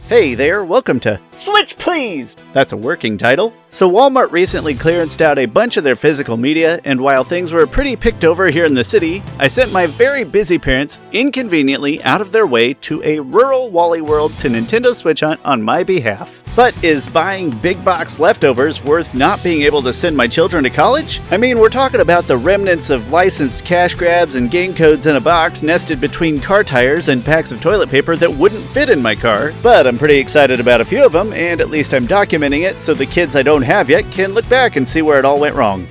Hey there, welcome to Switch Please! That's a working title. So Wal-Mart recently clearanced out a bunch of their physical media, and while things were pretty picked over here in the city, I sent my very busy parents inconveniently out of their way to a rural Wally World to Nintendo Switch hunt on my behalf. But is buying big box leftovers worth not being able to send my children to college? I mean, we're talking about the remnants of licensed cash grabs and game codes in a box nested between car tires and packs of toilet paper that wouldn't fit in my car, but I'm pretty excited about a few of them, and at least I'm documenting it so the kids I don't have yet can look back and see where it all went wrong.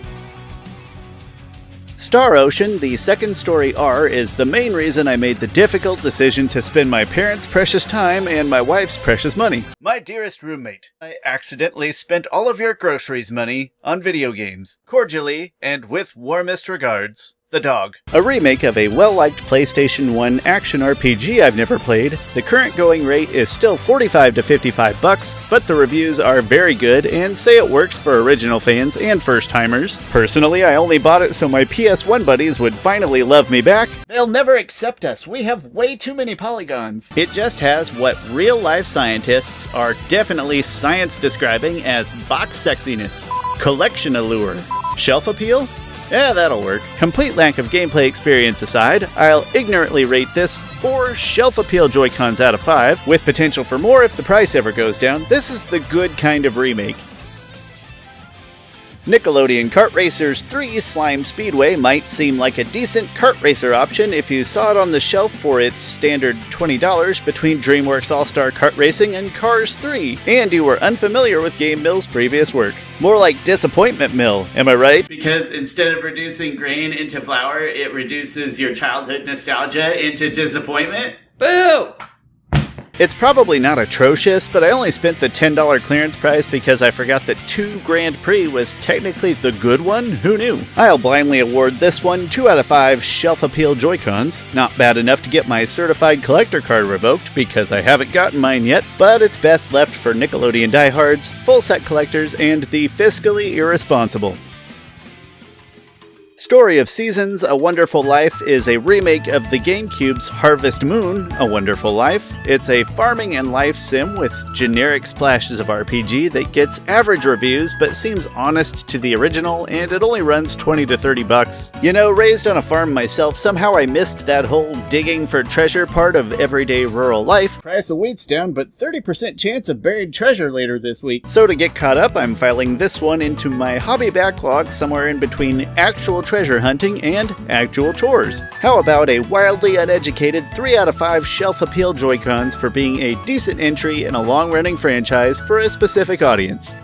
Star Ocean, the second story R, is the main reason I made the difficult decision to spend my parents' precious time and my wife's precious money. My dearest roommate, I accidentally spent all of your groceries money on video games. Cordially, and with warmest regards, the dog. A remake of a well-liked PlayStation 1 action RPG I've never played. The current going rate is still $45 to $55, but the reviews are very good and say it works for original fans and first-timers. Personally, I only bought it so my PS1 buddies would finally love me back. They'll never accept us. We have way too many polygons. It just has what real-life scientists are definitely science describing as box sexiness, collection allure, shelf appeal. Yeah, that'll work. Complete lack of gameplay experience aside, I'll ignorantly rate this 4 shelf appeal Joy-Cons out of 5, with potential for more if the price ever goes down. This is the good kind of remake. Nickelodeon Kart Racers 3 Slime Speedway might seem like a decent kart racer option if you saw it on the shelf for its standard $20 between DreamWorks All-Star Kart Racing and Cars 3, and you were unfamiliar with Game Mill's previous work. More like Disappointment Mill, am I right? Because instead of reducing grain into flour, it reduces your childhood nostalgia into disappointment? Boo! It's probably not atrocious, but I only spent the $10 clearance price because I forgot that 2 Grand Prix was technically the good one. Who knew? I'll blindly award this one 2 out of 5 shelf appeal Joy-Cons. Not bad enough to get my certified collector card revoked because I haven't gotten mine yet, but it's best left for Nickelodeon diehards, full set collectors, and the fiscally irresponsible. Story of Seasons: A Wonderful Life is a remake of the GameCube's Harvest Moon: A Wonderful Life. It's a farming and life sim with generic splashes of RPG that gets average reviews but seems honest to the original, and it only runs $20 to $30. You know, raised on a farm myself, somehow I missed that whole digging for treasure part of everyday rural life. Price of wheat's down, but 30% chance of buried treasure later this week. So to get caught up, I'm filing this one into my hobby backlog somewhere in between actual treasure hunting and actual chores. How about a wildly uneducated 3 out of 5 shelf appeal Joy-Cons for being a decent entry in a long-running franchise for a specific audience?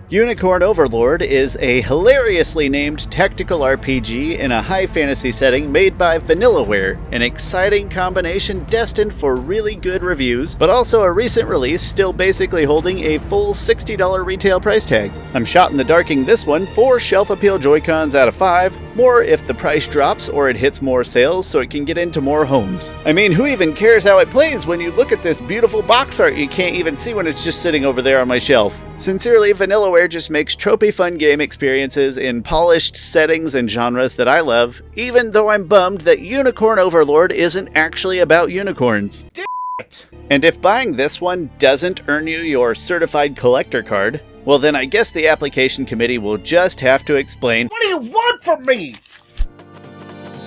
Unicorn Overlord is a hilariously named tactical RPG in a high fantasy setting made by Vanillaware, an exciting combination destined for really good reviews, but also a recent release still basically holding a full $60 retail price tag. I'm shot in the darking this one 4 shelf appeal Joy-Cons out of 5, more if the price drops or it hits more sales so it can get into more homes. I mean, who even cares how it plays when you look at this beautiful box art you can't even see when it's just sitting over there on my shelf? Sincerely, Vanillaware just makes tropey fun game experiences in polished settings and genres that I love, even though I'm bummed that Unicorn Overlord isn't actually about unicorns. Damn it! And if buying this one doesn't earn you your certified collector card, well then I guess the application committee will just have to explain, what do you want from me?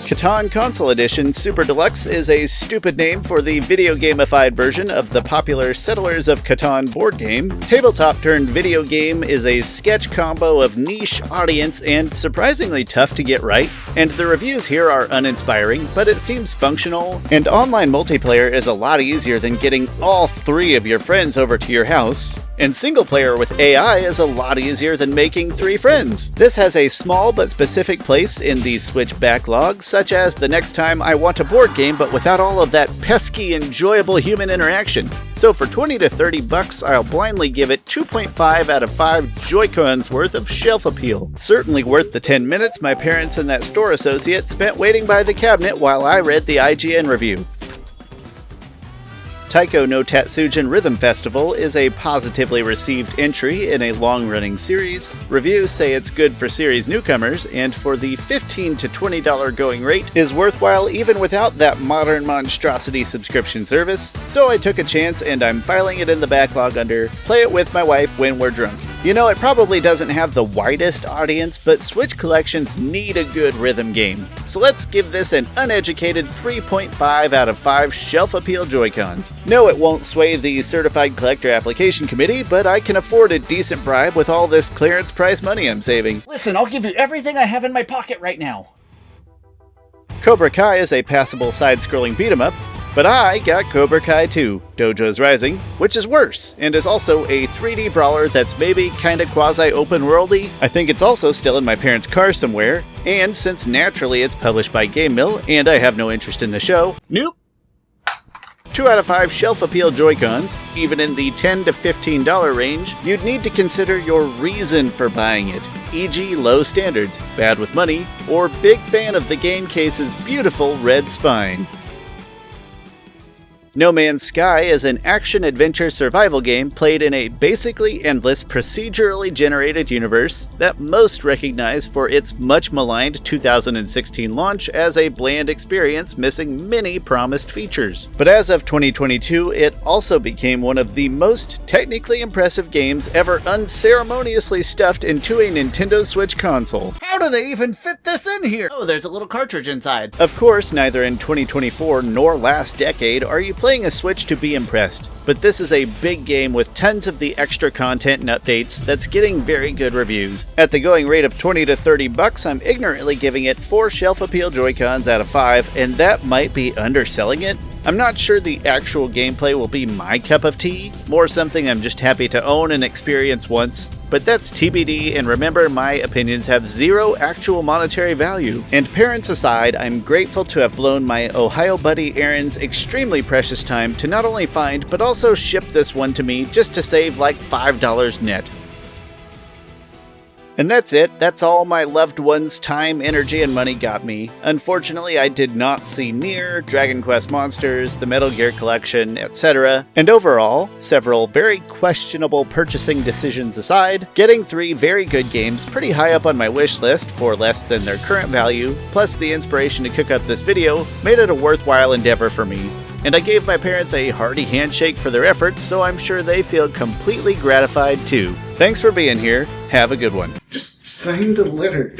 Catan Console Edition Super Deluxe is a stupid name for the video gamified version of the popular Settlers of Catan board game. Tabletop turned video game is a sketch combo of niche audience and surprisingly tough to get right, and the reviews here are uninspiring, but it seems functional, and online multiplayer is a lot easier than getting all 3 of your friends over to your house. And single player with AI is a lot easier than making 3 friends. This has a small but specific place in the Switch backlog, such as the next time I want a board game but without all of that pesky, enjoyable human interaction. So for $20 to $30, I'll blindly give it 2.5 out of 5 Joy-Cons worth of shelf appeal. Certainly worth the 10 minutes my parents and that store associate spent waiting by the cabinet while I read the IGN review. Taiko no Tatsujin Rhythm Festival is a positively received entry in a long-running series. Reviews say it's good for series newcomers, and for the $15 to $20 going rate is worthwhile even without that modern monstrosity subscription service. So I took a chance and I'm filing it in the backlog under Play It With My Wife When We're Drunk. You know, it probably doesn't have the widest audience, but Switch collections need a good rhythm game. So let's give this an uneducated 3.5 out of 5 shelf appeal Joy-Cons. No, it won't sway the Certified Collector Application Committee, but I can afford a decent bribe with all this clearance price money I'm saving. Listen, I'll give you everything I have in my pocket right now. Cobra Kai is a passable side-scrolling beat-em-up, but I got Cobra Kai 2, Dojo's Rising, which is worse, and is also a 3D brawler that's maybe kinda quasi-open-worldy. I think it's also still in my parents' car somewhere, and since naturally it's published by Game Mill, and I have no interest in the show, nope. 2 out of 5 shelf appeal Joy-Cons, even in the $10 to $15 range, you'd need to consider your reason for buying it, e.g. low standards, bad with money, or big fan of the game case's beautiful red spine. No Man's Sky is an action-adventure survival game played in a basically endless procedurally generated universe that most recognize for its much-maligned 2016 launch as a bland experience missing many promised features. But as of 2022, it also became one of the most technically impressive games ever unceremoniously stuffed into a Nintendo Switch console. How do they even fit this in here? Oh, there's a little cartridge inside. Of course, neither in 2024 nor last decade are you playing a Switch to be impressed, but this is a big game with tons of the extra content and updates that's getting very good reviews. At the going rate of 20 to 30 bucks, I'm ignorantly giving it 4 shelf appeal Joy-Cons out of 5, and that might be underselling it. I'm not sure the actual gameplay will be my cup of tea, more something I'm just happy to own and experience once. But that's TBD, and remember, my opinions have zero actual monetary value. And parents aside, I'm grateful to have blown my Ohio buddy Aaron's extremely precious time to not only find, but also ship this one to me just to save like $5 net. And that's it. That's all my loved ones' time, energy, and money got me. Unfortunately, I did not see Nier, Dragon Quest Monsters, the Metal Gear Collection, etc. And overall, several very questionable purchasing decisions aside, getting 3 very good games pretty high up on my wish list for less than their current value, plus the inspiration to cook up this video, made it a worthwhile endeavor for me. And I gave my parents a hearty handshake for their efforts, so I'm sure they feel completely gratified too. Thanks for being here. Have a good one. Just sign the letter.